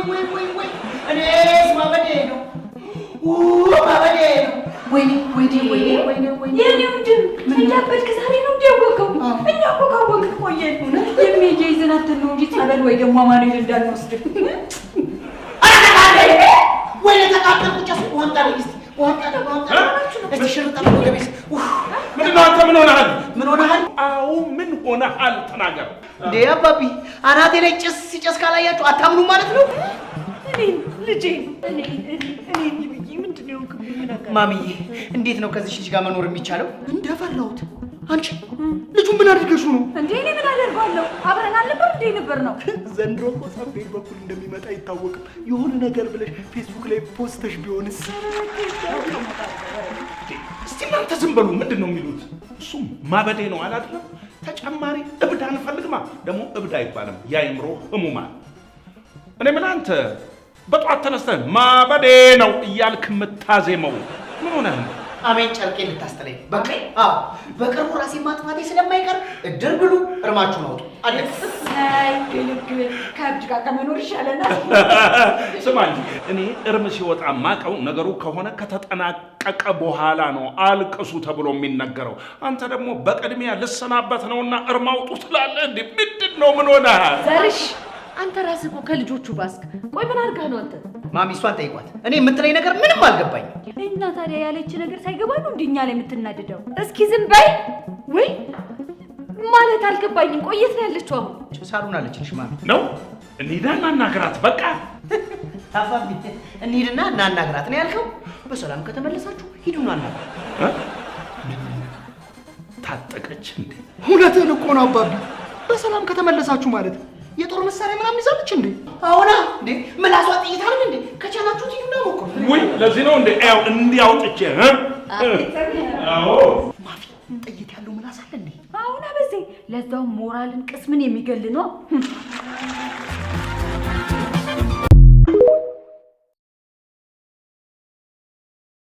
ወይ እኔ ማበዴ ነው ማበዴ ነው ወይኔ የኔ ወንድም እንዳበልክ ዛሬ ነው እንደወቀው እኛ እኮ ካወቅን ቆየን የሚሄድ ይዘናት ነው እንጂ ጸበል ወይ ደግሞ ማንል እንዳንወስድ ወይኔ ተቃጠልኩ ጨስ ወንጣለኝ ወንጣ እስቲ ሽርጣ ነው ገበስ ምን ሆነሃል አው ምን ሆነሃል ተናገር እንዴ አባቢ አናቴ ላይ ጭስ ካላያችሁ አታምኑ ማለት ነው ልጄ እኔ ምንድነው ከብኝ ማሚዬ እንዴት ነው ከዚህ ልጅ ጋር መኖር የሚቻለው እንደፈራሁት አንቺ ልጁ ምን አድርገሽው ነው እንዴ እኔ ምን አደርጋለሁ አብረን አልነበር እንዴ ነበር ነው ዘንድሮ እኮ ሰንቤት በኩል እንደሚመጣ ይታወቅም የሆነ ነገር ብለሽ ፌስቡክ ላይ ፖስተሽ ቢሆንስ እስቲ እናንተ ዝም በሉ ምንድነው የሚሉት እሱም ማበዴ ነው አላደረም ተጨማሪ እብድ አንፈልግማ ደግሞ እብድ አይባልም ያይምሮ ህሙማን እኔ ምን አንተ በጧት ተነስተህ ማበዴ ነው እያልክ የምታዜመው ምን ሆነህ ነው አሜን ጨርቄ ልታስተለኝ በቃ አዎ በቅርቡ ራሴ ማጥፋቴ ስለማይቀር እድር ብሉ እርማችሁን አውጡ አለቀ አይ ግልግ ከብጅ ጋር ከመኖር ይሻለናል ስማኝ እኔ እርም ሲወጣ ማቀው ነገሩ ከሆነ ከተጠናቀቀ በኋላ ነው አልቅሱ ተብሎ የሚነገረው አንተ ደግሞ በቅድሚያ ልሰናበት ነውና እርም አውጡ ትላለህ እንዴ ምንድነው ምን ሆነህ ዘርሽ አንተ ራስህ እኮ ከልጆቹ ባስክ ቆይ ምን አድርጋ ነው አንተ ማሚ እሷን ጠይቋት እኔ የምትለኝ ነገር ምንም አልገባኝ እና ታዲያ ያለች ነገር ሳይገባ ነው እንደኛ ላይ የምትናደደው እስኪ ዝም በይ ወይ ማለት አልገባኝም ቆየት ነው ያለችው አሁን ሳሩን አለችልሽ ማሚ ነው እንሂድና እናናግራት በቃ አባቢ እንሂድና እናናግራት ነው ያልከው በሰላም ከተመለሳችሁ ሂዱና እናናግራት ታጠቀች እንዴ ሁለቱን እኮ ነው አባቢ በሰላም ከተመለሳችሁ ማለት የጦር መሳሪያ ምናምን ይዛለች እንዴ አሁን እንዴ ምላሷ ጥይት አይደል እንዴ ከቻላችሁ ቲዩና ሞክሩ ወይ ለዚህ ነው እንዴ አው እንዲያውጥቼ አዎ ማፊ ጥይት ያለው ምላስ አለ እንዴ አሁን አበዜ ለዛው ሞራልን ቅስምን የሚገል ነው